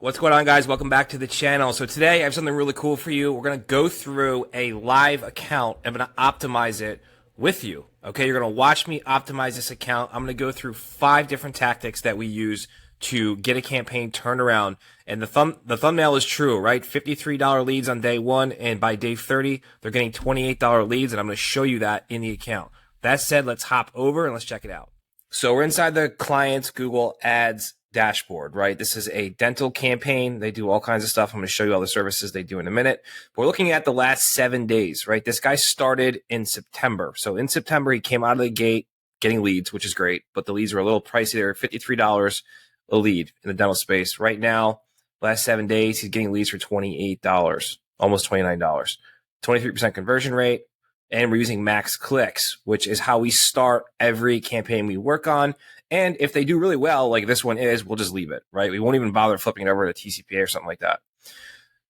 What's going on, guys? Welcome back to the channel. So today I have something really cool for you. We're going to go through a live account. I'm going to optimize it with you. Okay, you're going to watch me optimize this account. I'm going to go through 5 different tactics that we use to get a campaign turned around. And the thumbnail is true, right? $53 leads on day 1, and by day 30, they're getting $28 leads, and I'm going to show you that in the account. That said, let's hop over and let's check it out. So we're inside the client's Google Ads dashboard, right? This is a dental campaign. They do all kinds of stuff. I'm going to show you all the services they do in a minute. But we're looking at the last 7 days, right? This guy started in September. So in September, he came out of the gate getting leads, which is great, but the leads were a little pricey. They're $53 a lead in the dental space. Right now, last 7 days, he's getting leads for $28, almost $29, 23% conversion rate. And we're using max clicks, which is how we start every campaign we work on. And if they do really well, like this one is, we'll just leave it, right? We won't even bother flipping it over to TCPA or something like that.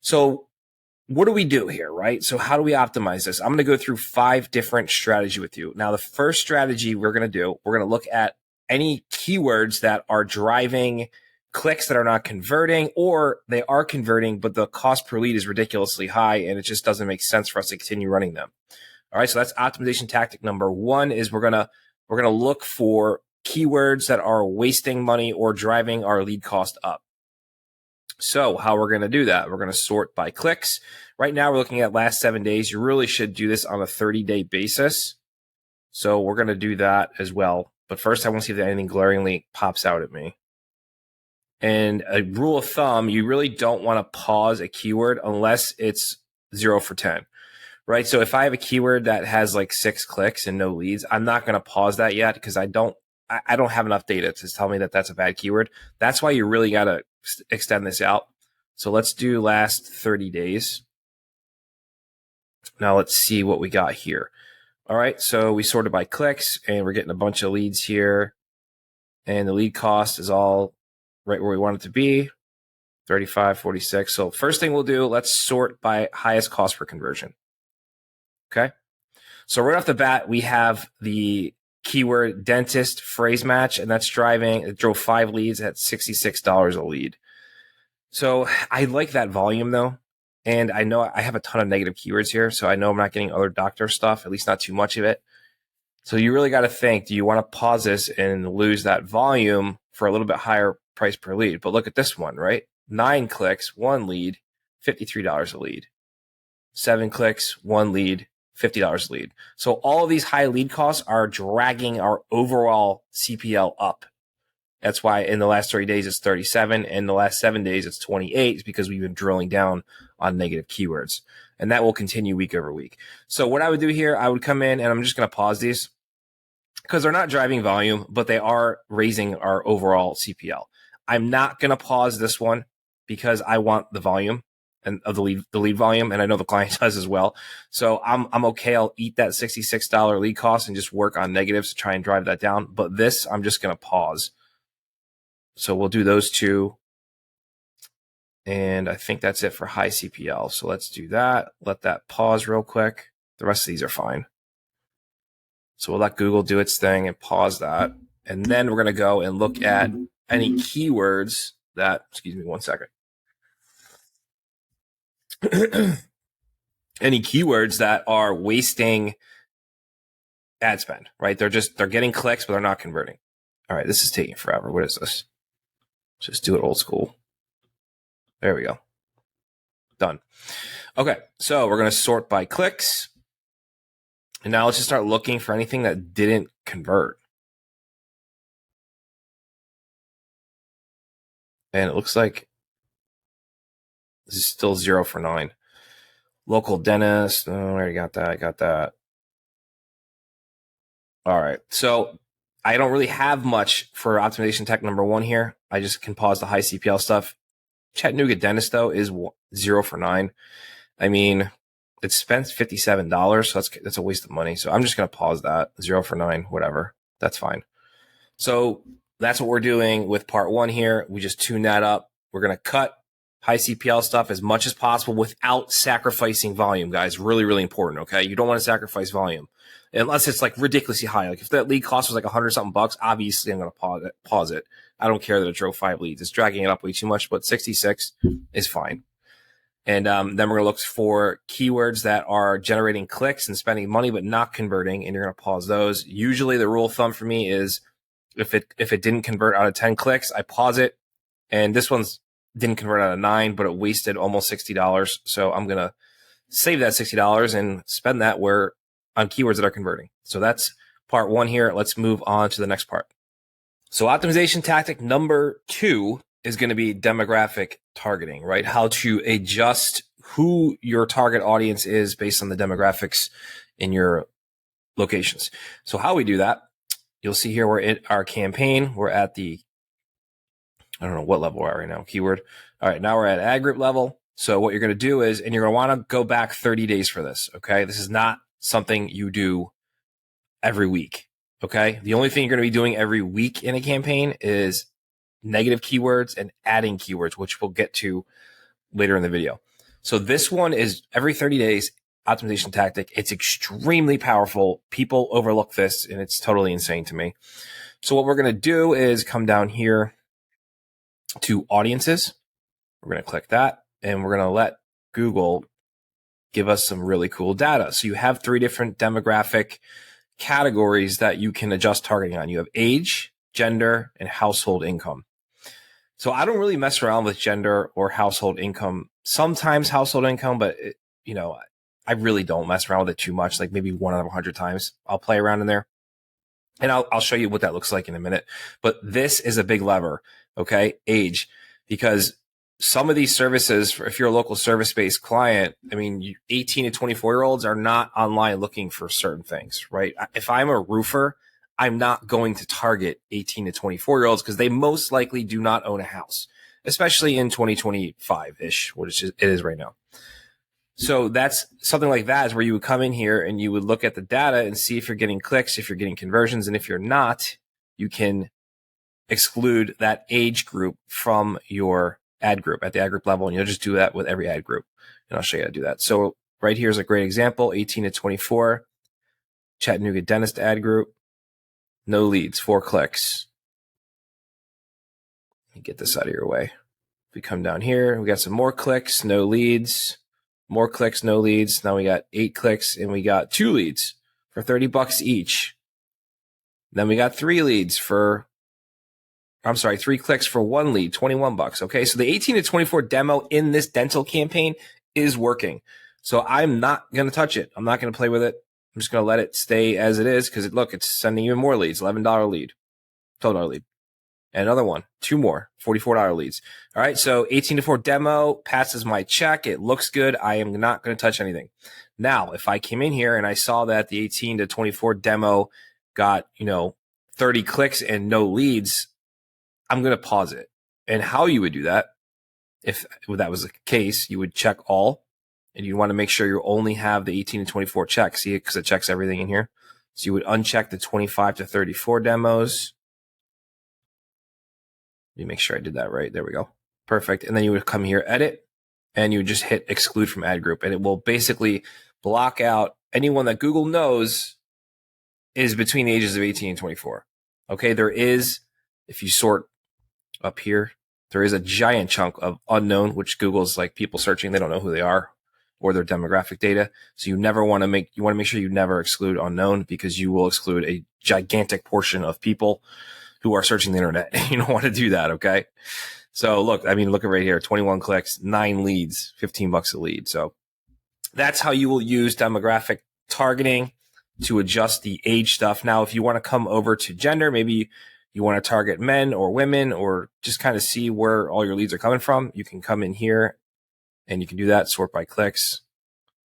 So what do we do here, right? So how do we optimize this? I'm going to go through 5 different strategies with you. Now, the first strategy we're going to look at any keywords that are driving clicks that are not converting, or they are converting, but the cost per lead is ridiculously high, and it just doesn't make sense for us to continue running them. All right, so that's optimization tactic number 1 is we're gonna look for keywords that are wasting money or driving our lead cost up. So how we're gonna do that? We're gonna sort by clicks. Right now we're looking at last 7 days. You really should do this on a 30-day basis. So we're gonna do that as well. But first I want to see if anything glaringly pops out at me. And a rule of thumb, you really don't want to pause a keyword unless it's 0 for 10. Right. So if I have a keyword that has like 6 clicks and no leads, I'm not going to pause that yet because I don't have enough data to tell me that that's a bad keyword. That's why you really got to extend this out. So let's do last 30 days. Now let's see what we got here. All right. So we sorted by clicks and we're getting a bunch of leads here. And the lead cost is all right where we want it to be. 35, 46. So first thing we'll do, let's sort by highest cost per conversion. Okay, so right off the bat, we have the keyword dentist phrase match, and that's it drove 5 leads at $66 a lead. So I like that volume though. And I know I have a ton of negative keywords here. So I know I'm not getting other doctor stuff, at least not too much of it. So you really got to think, do you want to pause this and lose that volume for a little bit higher price per lead? But look at this one, right? 9 clicks, 1 lead, $53 a lead. 7 clicks, 1 lead, $50 lead. So all of these high lead costs are dragging our overall CPL up. That's why in the last 30 days, it's 37. And the last 7 days, it's 28. It's because we've been drilling down on negative keywords. And that will continue week over week. So what I would do here, I would come in and I'm just going to pause these because they're not driving volume, but they are raising our overall CPL. I'm not going to pause this one because I want the volume and of the lead volume, and I know the client does as well. So I'm okay. I'll eat that $66 lead cost and just work on negatives to try and drive that down. But this, I'm just going to pause. So we'll do those 2. And I think that's it for high CPL. So let's do that. Let that pause real quick. The rest of these are fine. So we'll let Google do its thing and pause that. And then we're going to go and look at any keywords that, excuse me 1 second. Any keywords that are wasting ad spend, right? They're getting clicks, but they're not converting. All right, this is taking forever. What is this? Just do it old school. There we go. Done. Okay, so we're going to sort by clicks. And now let's just start looking for anything that didn't convert. And it looks like this is still 0 for 9. Local dentist. Oh, I already got that. I got that. All right. So I don't really have much for optimization tech number 1 here. I just can pause the high CPL stuff. Chattanooga dentist, though, is 0 for 9. I mean, it spent $57, so that's a waste of money. So I'm just going to pause that. 0 for 9, whatever. That's fine. So that's what we're doing with part 1 here. We just tune that up. We're going to cut high CPL stuff as much as possible without sacrificing volume, guys. Really, really important, okay? You don't want to sacrifice volume unless it's like ridiculously high. Like if that lead cost was like $100 something bucks, obviously I'm going to pause it. I don't care that it drove 5 leads. It's dragging it up way too much, but 66 is fine. And then we're going to look for keywords that are generating clicks and spending money, but not converting. And you're going to pause those. Usually the rule of thumb for me is if it didn't convert out of 10 clicks, I pause it. And this one's didn't convert out of 9, but it wasted almost $60. So I'm going to save that $60 and spend that on keywords that are converting. So that's part 1 here. Let's move on to the next part. So optimization tactic number 2 is going to be demographic targeting, right? How to adjust who your target audience is based on the demographics in your locations. So how we do that, you'll see here we're in our campaign. We're at the, I don't know what level we're at right now, keyword. All right, now we're at ad group level. So what you're going to do is, and you're going to want to go back 30 days for this, okay? This is not something you do every week, okay? The only thing you're going to be doing every week in a campaign is negative keywords and adding keywords, which we'll get to later in the video. So this one is every 30 days optimization tactic. It's extremely powerful. People overlook this and it's totally insane to me. So what we're going to do is come down here to audiences. We're going to click that and we're going to let Google give us some really cool data. So you have 3 different demographic categories that you can adjust targeting on. You have age, gender, and household income. So I don't really mess around with gender or household income. Sometimes household income, but I really don't mess around with it too much. Like maybe 1 out of 100 times I'll play around in there, and I'll show you what that looks like in a minute. But this is a big lever, okay? Age, because some of these services, if you're a local service-based client, 18 to 24-year-olds are not online looking for certain things, right? If I'm a roofer, I'm not going to target 18 to 24-year-olds because they most likely do not own a house, especially in 2025-ish, which it is right now. So that's something like that is where you would come in here and you would look at the data and see if you're getting clicks, if you're getting conversions, and if you're not, you can exclude that age group from your ad group at the ad group level, and you'll just do that with every ad group. And I'll show you how to do that. So right here is a great example, 18 to 24, Chattanooga Dentist ad group. No leads, 4 clicks. Let me get this out of your way. We come down here, we got some more clicks, no leads, more clicks, no leads. Now we got 8 clicks and we got 2 leads for $30 each. Then we got 3 leads for, 3 clicks for 1 lead, $21. Okay. So the 18 to 24 demo in this dental campaign is working. So I'm not going to touch it. I'm not going to play with it. I'm just going to let it stay as it is because it's sending even more leads, $11 lead, $12 lead. And another one, 2 more, $44 leads. All right. So 18 to 4 demo passes my check. It looks good. I am not going to touch anything. Now, if I came in here and I saw that the 18 to 24 demo got, 30 clicks and no leads, I'm going to pause it. And how you would do that, if that was the case, you would check all. And you want to make sure you only have the 18 to 24 check. See it because it checks everything in here. So you would uncheck the 25 to 34 demos. Let me make sure I did that right. There we go. Perfect. And then you would come here, edit, and you would just hit exclude from ad group. And it will basically block out anyone that Google knows is between the ages of 18 and 24. Okay. There is, if you sort up here, there is a giant chunk of unknown, which Google's like people searching. They don't know who they are or their demographic data. So you want to make sure you never exclude unknown because you will exclude a gigantic portion of people who are searching the internet. You don't want to do that. Okay. So look at right here, 21 clicks, 9 leads, $15 a lead. So that's how you will use demographic targeting to adjust the age stuff. Now, if you want to come over to gender, maybe you want to target men or women or just kind of see where all your leads are coming from, you can come in here and you can do that, sort by clicks.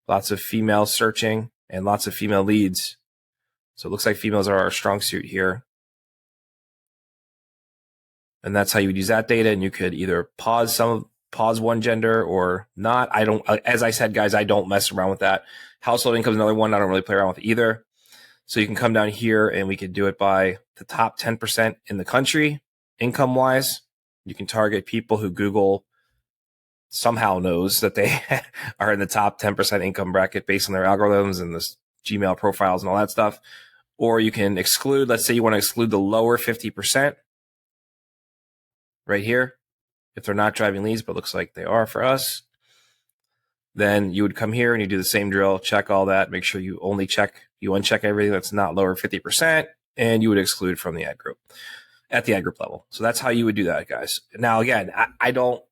Lots of female searching and lots of female leads. So it looks like females are our strong suit here. And that's how you would use that data. And you could either pause one gender or not. As I said, guys, I don't mess around with that. Household income is another one. I don't really play around with either. So you can come down here and we could do it by the top 10% in the country, income wise. You can target people who Google somehow knows that they are in the top 10% income bracket based on their algorithms and the Gmail profiles and all that stuff. Or you can exclude, let's say you want to exclude the lower 50%. right here. If they're not driving leads, but looks like they are for us, then you would come here and you do the same drill, check all that, make sure you uncheck everything that's not lower 50%, and you would exclude from the ad group at the ad group level. So that's how you would do that, guys. Now, again, I don't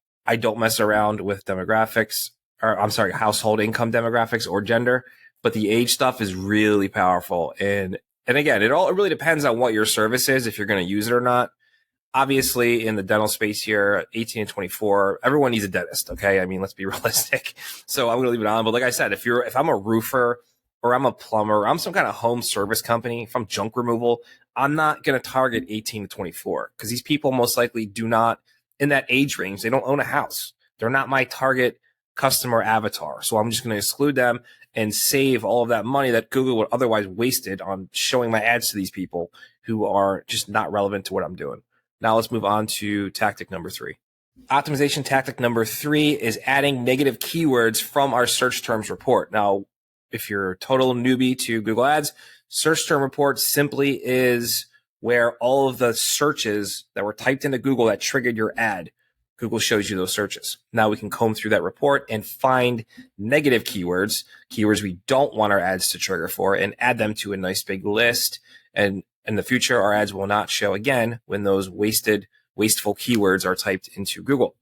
mess around with demographics, or I'm sorry, household income demographics or gender, but the age stuff is really powerful. And again, it really depends on what your service is, if you're going to use it or not. Obviously, in the dental space here, 18 to 24, everyone needs a dentist. Okay. I mean, let's be realistic. So I'm going to leave it on. But like I said, if I'm a roofer or I'm a plumber, or I'm some kind of home service company, if I'm junk removal, I'm not going to target 18 to 24 because these people most likely do not, in that age range, they don't own a house. They're not my target customer avatar. So I'm just going to exclude them and save all of that money that Google would otherwise wasted on showing my ads to these people who are just not relevant to what I'm doing. Now let's move on to tactic number 3. Optimization tactic number 3 is adding negative keywords from our search terms report. Now, if you're a total newbie to Google Ads, search term report simply is where all of the searches that were typed into Google that triggered your ad, Google shows you those searches. Now we can comb through that report and find negative keywords we don't want our ads to trigger for, and add them to a nice big list. And in the future, our ads will not show again when those wasteful keywords are typed into Google.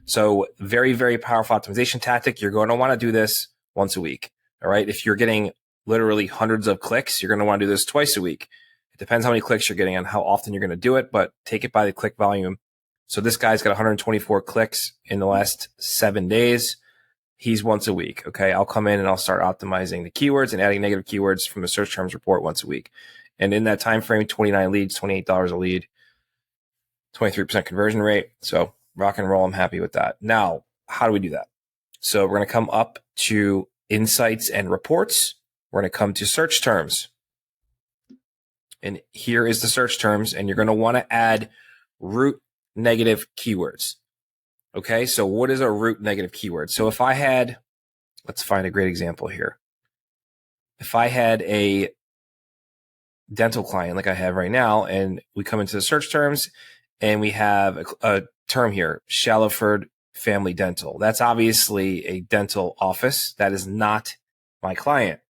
So very, very powerful optimization tactic. You're going to want to do this once a week. All right. If you're getting literally hundreds of clicks, you're going to want to do this twice a week. It depends how many clicks you're getting and how often you're going to do it, but take it by the click volume. So this guy's got 124 clicks in the last 7 days. He's once a week. Okay. I'll come in and I'll start optimizing the keywords and adding negative keywords from the search terms report once a week. And in that time frame, 29 leads, $28 a lead, 23% conversion rate. So rock and roll. I'm happy with that. Now, how do we do that? So we're going to come up to insights and reports. We're going to come to search terms. And here is the search terms. And you're going to want to add root negative keywords. Okay. So what is a root negative keyword? So if I had, let's find a great example here. If I had a dental client like I have right now, and we come into the search terms and we have a term here, Shallowford Family Dental. That's obviously a dental office. That is not my client.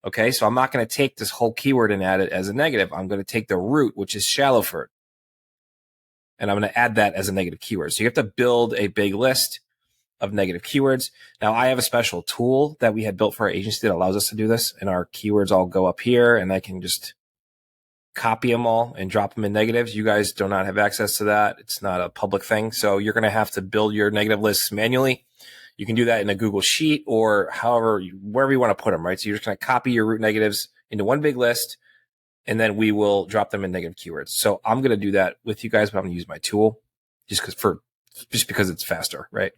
Okay. So I'm not going to take this whole keyword and add it as a negative. I'm going to take the root, which is Shallowford, and I'm going to add that as a negative keyword. So you have to build a big list of negative keywords. Now I have a special tool that we had built for our agency that allows us to do this, and our keywords all go up here, and I can just copy them all and drop them in negatives. You guys do not have access to that. It's not a public thing. So you're going to have to build your negative lists manually. You can do that in a Google Sheet or wherever you want to put them, right? So you're just going to copy your root negatives into one big list, and then we will drop them in negative keywords. So I'm going to do that with you guys, but I'm going to use my tool just because it's faster, right?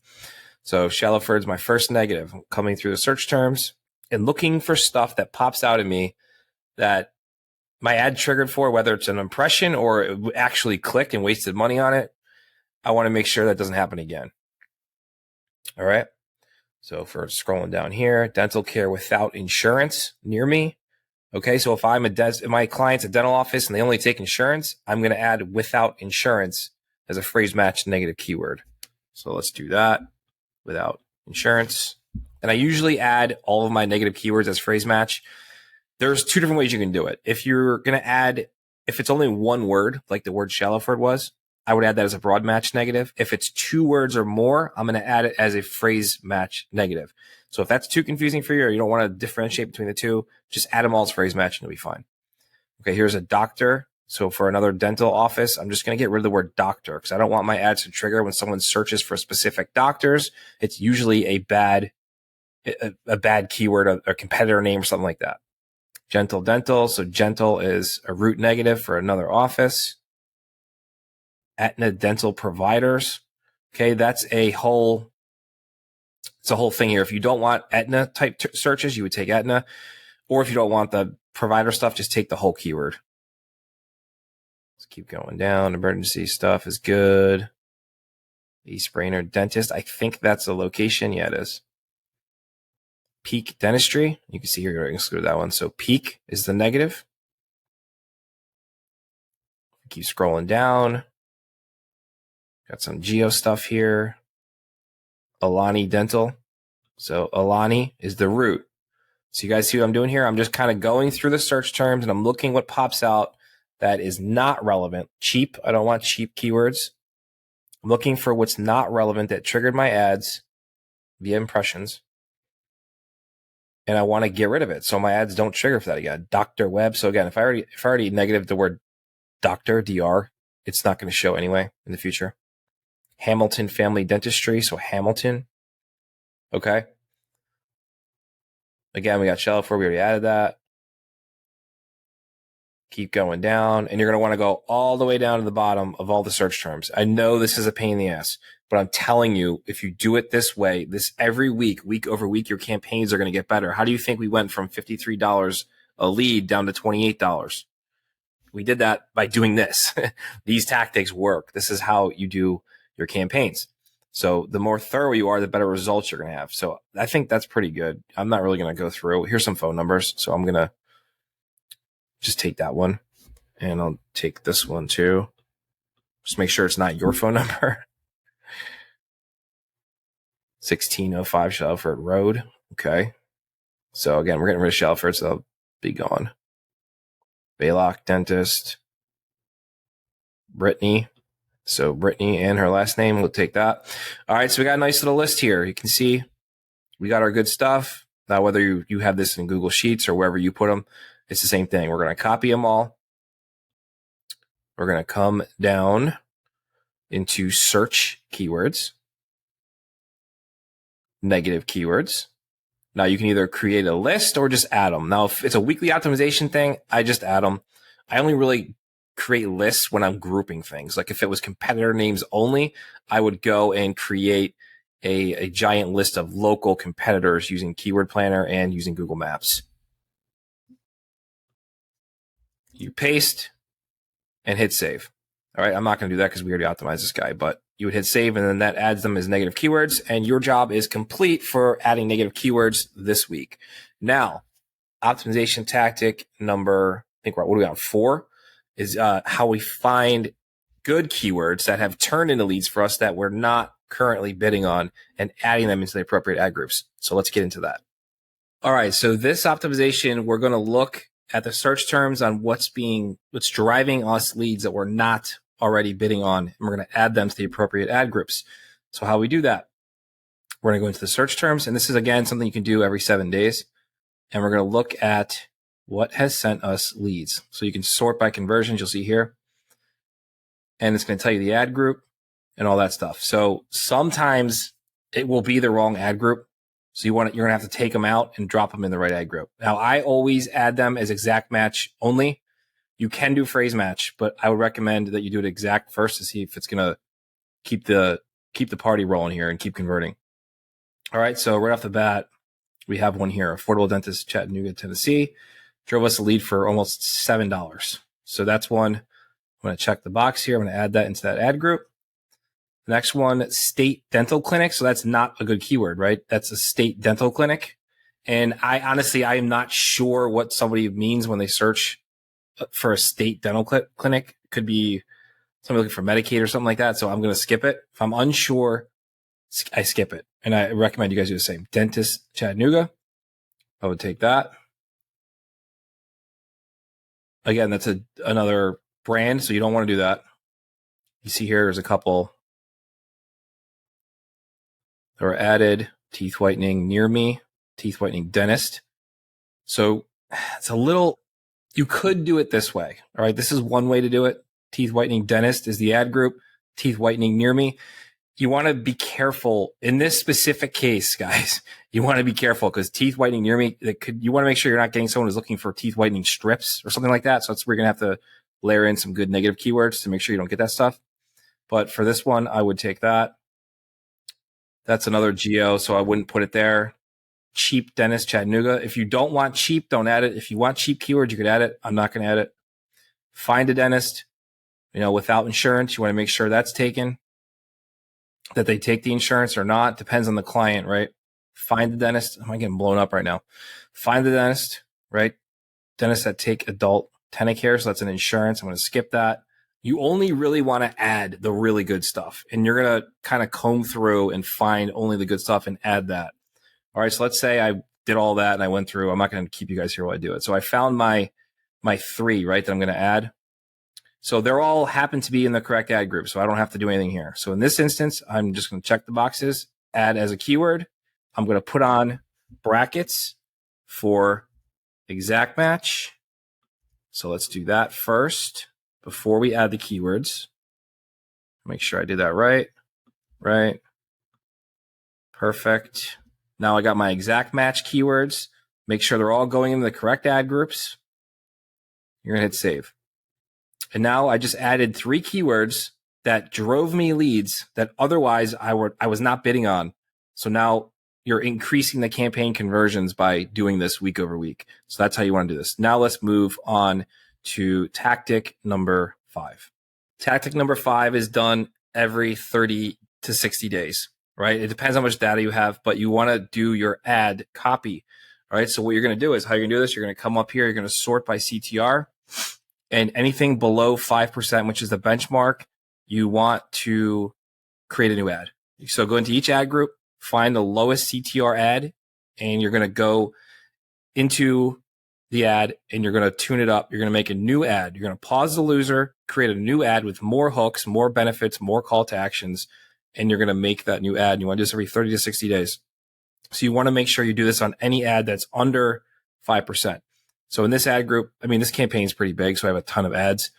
So Shallowford's my first negative. I'm coming through the search terms and looking for stuff that pops out at me that my ad triggered for, whether it's an impression or it actually clicked and wasted money on it. I want to make sure that doesn't happen again. All right. So for scrolling down here, dental care without insurance near me. Okay. So if my client's a dental office and they only take insurance, I'm going to add without insurance as a phrase match negative keyword. So let's do that, without insurance. And I usually add all of my negative keywords as phrase match. There's 2 different ways you can do it. If you're going to add, if it's only one word, like the word Shallowford was, I would add that as a broad match negative. If it's 2 words or more, I'm going to add it as a phrase match negative. So if that's too confusing for you, or you don't want to differentiate between the two, just add them all as phrase match and it'll be fine. Okay, here's a doctor. So for another dental office, I'm just going to get rid of the word doctor because I don't want my ads to trigger when someone searches for specific doctors. It's usually a bad keyword, a competitor name or something like that. Gentle dental. So gentle is a root negative for another office. Aetna dental providers. Okay. That's a whole thing here. If you don't want Aetna type searches, you would take Aetna, or if you don't want the provider stuff, just take the whole keyword. Let's keep going down. Emergency stuff is good. East-Brainerd dentist. I think that's a location. Yeah, it is. Peak dentistry. You can see here, you're going to exclude that one. So peak is the negative. Keep scrolling down. Got some geo stuff here. Alani Dental. So Alani is the root. So you guys see what I'm doing here? I'm just kind of going through the search terms and I'm looking what pops out that is not relevant. Cheap. I don't want cheap keywords. I'm looking for what's not relevant that triggered my ads via impressions. And I want to get rid of it so my ads don't trigger for that again. Dr. Web. So again, if I already negative the word doctor, DR, it's not going to show anyway in the future. Hamilton Family Dentistry. So Hamilton. Okay. Again, we got Shelfer. We already added that. Keep going down. And you're going to want to go all the way down to the bottom of all the search terms. I know this is a pain in the ass, but I'm telling you, if you do it this way, this every week, week over week, your campaigns are going to get better. How do you think we went from $53 a lead down to $28? We did that by doing this. These tactics work. This is how you do your campaigns. So the more thorough you are, the better results you're going to have. So I think that's pretty good. I'm not really going to go through. Here's some phone numbers. So I'm going to just take that one and I'll take this one too. Just make sure it's not your phone number. 1605 Shelford Road. Okay. So again, we're getting rid of Shelford, so they'll be gone. Baylock Dentist. Brittany. So Brittany and her last name, we'll take that. All right, so we got a nice little list here. You can see we got our good stuff. Now, whether you have this in Google Sheets or wherever you put them, it's the same thing. We're going to copy them all. We're going to come down into search keywords, negative keywords. Now, you can either create a list or just add them. Now, if it's a weekly optimization thing, I just add them. I only really create lists when I'm grouping things. Like if it was competitor names only, I would go and create a giant list of local competitors using Keyword Planner and using Google Maps. You paste and hit save. All right, I'm not going to do that because we already optimized this guy, but you would hit save and then that adds them as negative keywords and your job is complete for adding negative keywords this week. Now, optimization tactic number, I think what are we on 4 is how we find good keywords that have turned into leads for us that we're not currently bidding on and adding them into the appropriate ad groups. So let's get into that. All right, so this optimization, we're going to look at the search terms on what's driving us leads that we're not already bidding on, and we're going to add them to the appropriate ad groups. So how we do that, we're going to go into the search terms, and this is, again, something you can do every 7 days, and we're going to look at what has sent us leads. So you can sort by conversions, you'll see here, and it's going to tell you the ad group and all that stuff. So sometimes it will be the wrong ad group. So you're going to have to take them out and drop them in the right ad group. Now, I always add them as exact match only. You can do phrase match, but I would recommend that you do it exact first to see if it's going to keep the party rolling here and keep converting. All right, so right off the bat, we have one here, Affordable Dentist, Chattanooga, Tennessee. Drove us a lead for almost $7. So that's one. I'm going to check the box here. I'm going to add that into that ad group. The next one, State Dental Clinic. So that's not a good keyword, right? That's a state dental clinic. And I am not sure what somebody means when they search for a state dental clinic. It could be somebody looking for Medicaid or something like that. So I'm going to skip it. If I'm unsure, I skip it. And I recommend you guys do the same. Dentist Chattanooga. I would take that. Again, that's another brand, so you don't want to do that. You see here, there's a couple that were added. Teeth whitening near me, teeth whitening dentist. So it's a little, you could do it this way. All right, this is one way to do it. Teeth whitening dentist is the ad group. Teeth whitening near me. You want to be careful in this specific case, guys. You want to be careful because teeth whitening near me, you want to make sure you're not getting someone who's looking for teeth whitening strips or something like that. So that's where you're going to have to layer in some good negative keywords to make sure you don't get that stuff. But for this one, I would take that. That's another geo, so I wouldn't put it there. Cheap dentist Chattanooga. If you don't want cheap, don't add it. If you want cheap keywords, you could add it. I'm not going to add it. Find a dentist, without insurance. You want to make sure that's taken. That they take the insurance or not depends on the client, right? Find the dentist. Am I getting blown up right now? Find the dentist, right? Dentists that take adult Tenacare, so that's an insurance. I'm going to skip that. you only really want to add the really good stuff. And you're going to kind of comb through and find only the good stuff and add that. All right, so let's say I did all that and I went through. I'm not going to keep you guys here while I do it. So I found my 3, right, that I'm going to add. So they're all happen to be in the correct ad group, so I don't have to do anything here. So in this instance, I'm just going to check the boxes, add as a keyword. I'm going to put on brackets for exact match. So let's do that first before we add the keywords. Make sure I did that right. Right. Perfect. Now I got my exact match keywords. Make sure they're all going into the correct ad groups. You're going to hit save. And now I just added 3 keywords that drove me leads that otherwise I was not bidding on. So now you're increasing the campaign conversions by doing this week over week. So that's how you want to do this. Now let's move on to tactic number 5. Tactic number 5 is done every 30 to 60 days, right? It depends how much data you have, but you want to do your ad copy. All right. So what you're going to do is how you're going to do this. You're going to come up here. You're going to sort by CTR. And anything below 5%, which is the benchmark, you want to create a new ad. So go into each ad group, find the lowest CTR ad, and you're going to go into the ad and you're going to tune it up. You're going to make a new ad. You're going to pause the loser, create a new ad with more hooks, more benefits, more call to actions, and you're going to make that new ad. And you want to do this every 30 to 60 days. So you want to make sure you do this on any ad that's under 5%. So in this ad group, I mean, this campaign is pretty big, so I have a ton of ads.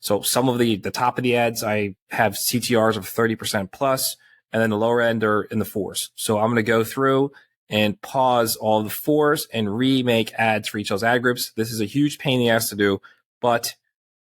So some of the top of the ads, I have CTRs of 30% plus, and then the lower end are in the 4s. So I'm going to go through and pause all the 4s and remake ads for each of those ad groups. This is a huge pain in the ass to do, but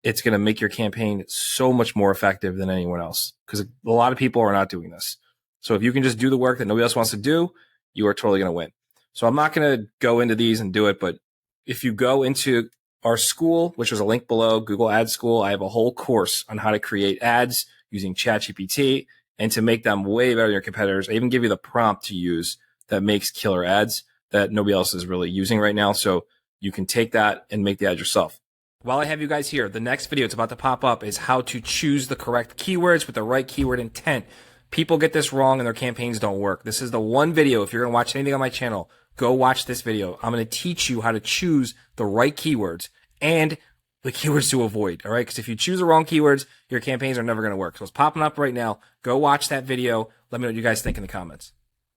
it's going to make your campaign so much more effective than anyone else because a lot of people are not doing this. So if you can just do the work that nobody else wants to do, you are totally going to win. So I'm not going to go into these and do it, but if you go into our school, which is a link below, Google Ads School, I have a whole course on how to create ads using ChatGPT and to make them way better than your competitors. I even give you the prompt to use that makes killer ads that nobody else is really using right now. So you can take that and make the ad yourself. While I have you guys here, the next video it's about to pop up is how to choose the correct keywords with the right keyword intent. People get this wrong and their campaigns don't work. This is the one video, if you're going to watch anything on my channel, go watch this video. I'm going to teach you how to choose the right keywords and the keywords to avoid. All right. Because if you choose the wrong keywords, your campaigns are never going to work. So it's popping up right now. Go watch that video. Let me know what you guys think in the comments.